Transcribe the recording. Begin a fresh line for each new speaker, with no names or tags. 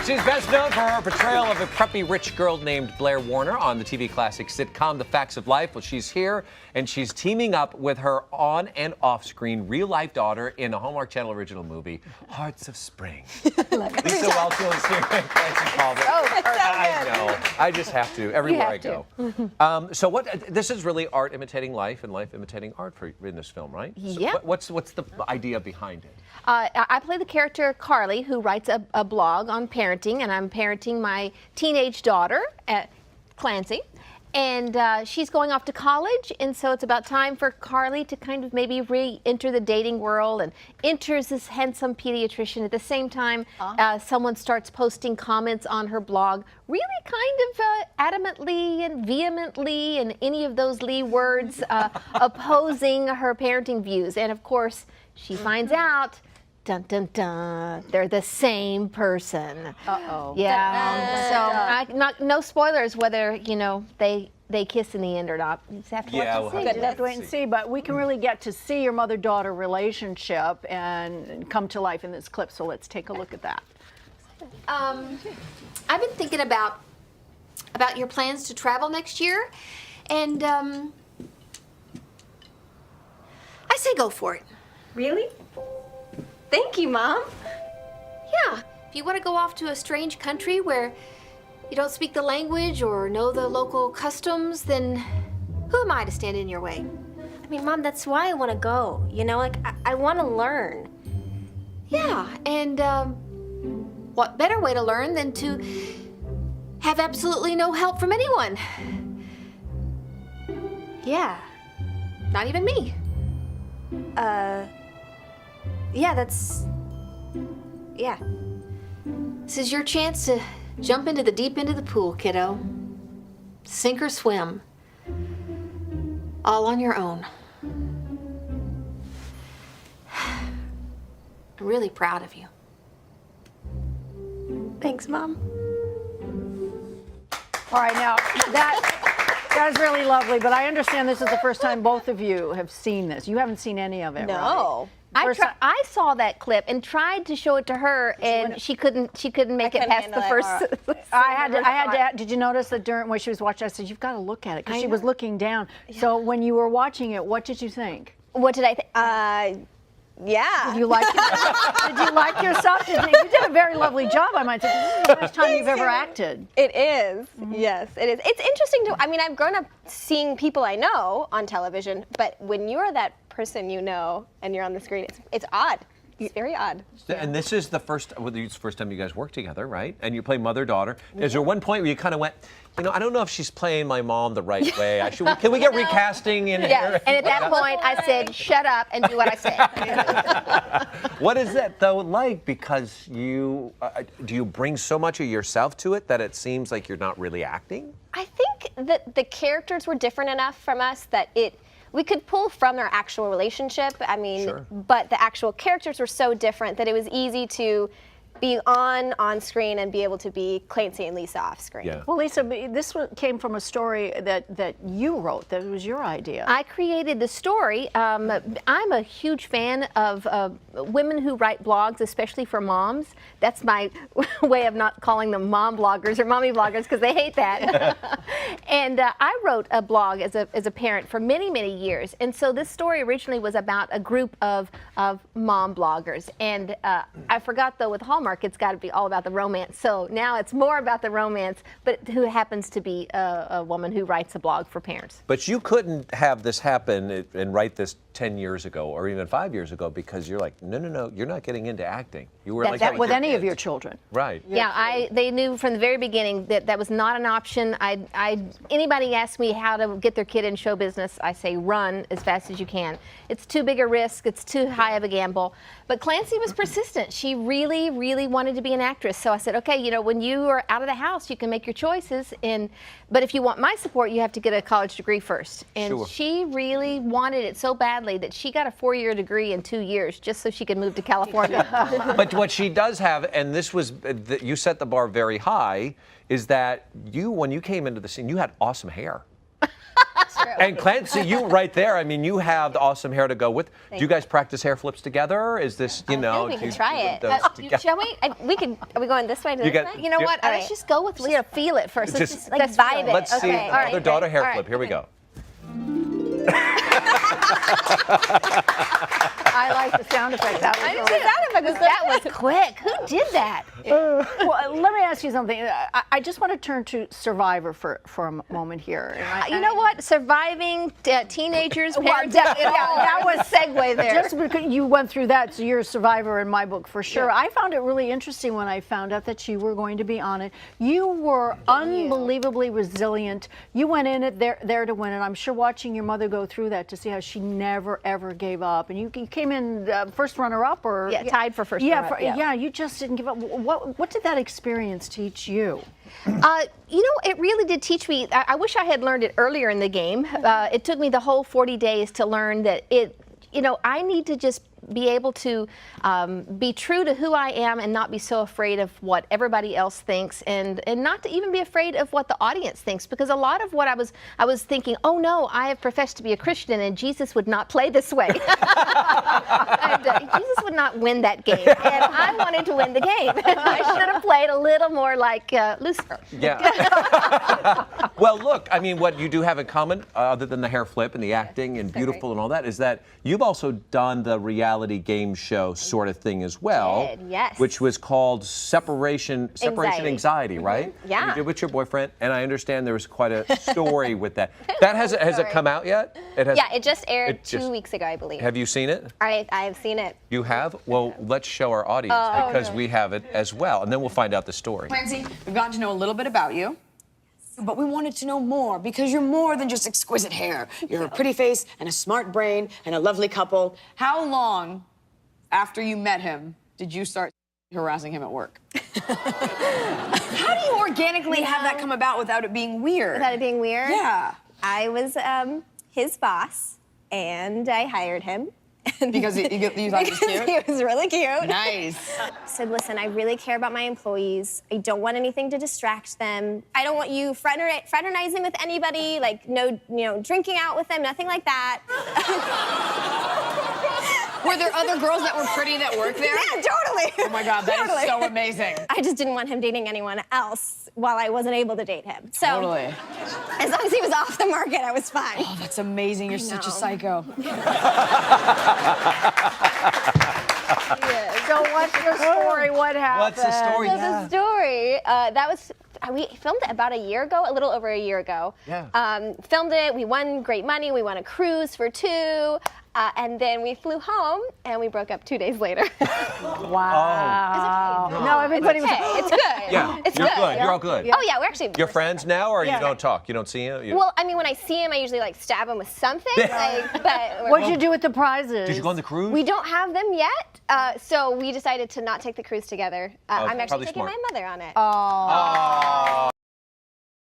She's best known for her portrayal of a preppy rich girl named Blair Warner on the TV classic sitcom The Facts of Life. Well, she's here, and she's teaming up with her on- and off-screen real-life daughter in a Hallmark Channel original movie, Hearts of Spring. Lisa Whelchel is here, and Clancy Cauble. I know. I just have to, everywhere I go. So this is really art imitating life and life imitating art in this film, right?
Yeah.
So what's the idea behind it?
I play the character Carly, who writes a blog on parenting, and I'm parenting my teenage daughter, Clancy. And she's going off to college, and so it's about time for Carly to kind of maybe re-enter the dating world and enters this handsome pediatrician. At the same time, someone starts posting comments on her blog, really kind of adamantly and vehemently, and any of those Lee words, opposing her parenting views. And of course, she finds out, dun dun dun, they're the same person.
Uh-oh.
Yeah. So no spoilers whether they kiss in the end or not. You just have to
Have to wait and see. But we can really get to see your mother-daughter relationship and come to life in this clip. So let's take a look at that.
I've been thinking about your plans to travel next year, and I say go for it.
Really? Thank you, Mom.
Yeah, if you want to go off to a strange country where you don't speak the language or know the local customs, then who am I to stand in your way?
I mean, Mom, that's why I want to go. You know, like, I want to learn.
Yeah, and what better way to learn than to have absolutely no help from anyone?
Yeah.
Not even me.
Yeah, yeah.
This is your chance to jump into the deep end of the pool, kiddo. Sink or swim. All on your own. I'm really proud of you.
Thanks, Mom.
All right, now that is really lovely, but I understand this is the first time both of you have seen this. You haven't seen any of it, right?
I saw that clip and tried to show it to her, and she couldn't make it past the first.
I had to. Did you notice that when she was watching? I said, "You've got to look at it," because she was looking down. Yeah. So when you were watching it, what did you think?
What did I think?
Yeah.
Did you like it? Did you like yourself? You did a very lovely job, I might say. This is the first time you've ever acted.
It is. Yes, it is. It's interesting to. I mean, I've grown up seeing people I know on television, but when you're that person you know and you're on the screen, it's odd. It's very odd.
And this is the first time you guys work together, right? And you play mother-daughter. Is there one point where you kind of went, I don't know if she's playing my mom the right way. Can we get recasting in here?
And at that point, I said, shut up and do what I say.
What is that, though, like? Because do you bring so much of yourself to it that it seems like you're not really acting?
I think that the characters were different enough from us that we could pull from their actual relationship. I mean, but the actual characters were so different that it was easy to be on screen and be able to be Clancy and Lisa off screen.
Yeah.
Well, Lisa, this came from a story that you wrote. That was your idea.
I created the story. I'm a huge fan of women who write blogs, especially for moms. That's my way of not calling them mom bloggers or mommy bloggers, because they hate that. And I wrote a blog as a parent for many, many years. And so this story originally was about a group of mom bloggers. And I forgot, though, with Hallmark, it's got to be all about the romance. So now it's more about the romance, but who happens to be a woman who writes a blog for parents.
But you couldn't have this happen and write this 10 years ago or even 5 years ago, because you're like, no, you're not getting into acting. You were
that with any of your children.
Right.
Yeah, they knew from the very beginning that was not an option. Anybody asks me how to get their kid in show business, I say run as fast as you can. It's too big a risk. It's too high of a gamble. But Clancy was persistent. She really, really wanted to be an actress. So I said, okay, when you are out of the house, you can make your choices. But if you want my support, you have to get a college degree first. And she really wanted it so badly that she got a 4-year degree in 2 years just so she could move to California.
But what she does have, and this was, you set the bar very high, is that when you came into the scene, you had awesome hair.
True.
And Clancy, you right there. I mean, you have the awesome hair to go with. Do you guys practice hair flips together? Is this, you know?
we
do
can
you
try
do
it.
those together?
Shall we?
We could. Are we going this way to
You
this
got-
way?
You know what?
All
Let's
right.
just go with. Let's feel it first. Let's
Just-
just let's
vibe
feel
it.
Let's see
Okay.
the
All
other
right.
daughter hair
All right.
flip. Here we go.
I like the sound effect. That was really-
That was quick. Who did that?
Well, let me ask you something. I just want to turn to Survivor for a moment here.
You know what? Surviving teenagers,
Well,
parents.
that was
segue there.
Just because you went through that, so you're a survivor in my book for sure.
Yeah.
I found it really interesting when I found out that you were going to be on it. You were unbelievably resilient. You went in it there to win, and I'm sure watching your mother go through that to see how she never ever gave up, and you came in first runner-up, or
tied for first runner-up,
yeah, you just didn't give up. What did that experience teach you?
You know, it really did teach me. I wish I had learned it earlier in the game. It took me the whole 40 days to learn that I need to just be able to be true to who I am and not be so afraid of what everybody else thinks, and not to even be afraid of what the audience thinks, because a lot of what I was thinking, oh no, I have professed to be a Christian and Jesus would not play this way. And, Jesus would not win that game, and I wanted to win the game. I should have played a little more like Lucifer.
Yeah. Well, look, I mean, what you do have in common, other than the hair flip and the acting and beautiful and all that, is that you've also done the reality game show sort of thing as well.
Did, yes.
Which was called Separation Anxiety, right?
Yeah.
You did with your boyfriend, and I understand there was quite a story with that. That has it come out yet?
Yeah, it just aired 2 weeks ago, I believe.
Have you seen it?
I have seen it.
You have? Well, let's show our audience because we have it as well, and then we'll find out the story.
Clancy, we've gotten to know a little bit about you, but we wanted to know more because you're more than just exquisite hair. You're a pretty face and a smart brain and a lovely couple.
How long after you met him did you start harassing him at work?
How do you organically have that come about without it being weird?
Without it being weird?
Yeah.
I was his boss, and I hired him.
Because you thought he was cute?
He was really cute.
Nice.
Said, listen, I really care about my employees. I don't want anything to distract them. I don't want you fraternizing with anybody, like no, drinking out with them, nothing like that.
Were there other girls that were pretty that worked there?
Yeah, totally.
Oh my God, that is
Totally.
so amazing.
I just didn't want him dating anyone else while I wasn't able to date him. So
Totally.
as long as he was off the market, I was fine.
Oh, that's amazing. You're such a psycho.
So what's the story? What happened?
What's the story?
So the story, we filmed it about a year ago, a little over a year ago.
Yeah.
Filmed it, we won great money, we won a cruise for 2, and then we flew home and we broke up 2 days later.
Wow. No, everybody
It's okay, it's good.
Yeah,
It's
you're
good.
good. You're all good.
Oh yeah, we're actually.
You're friends now, or you don't talk? You don't see him?
Well, I mean, when I see him, I usually like stab him with something. But
What'd you do with the prizes?
Did you go on the cruise?
we don't have them yet, so we decided to not take the cruise together. I'm
probably
actually taking
smart.
my mother on it.
Oh.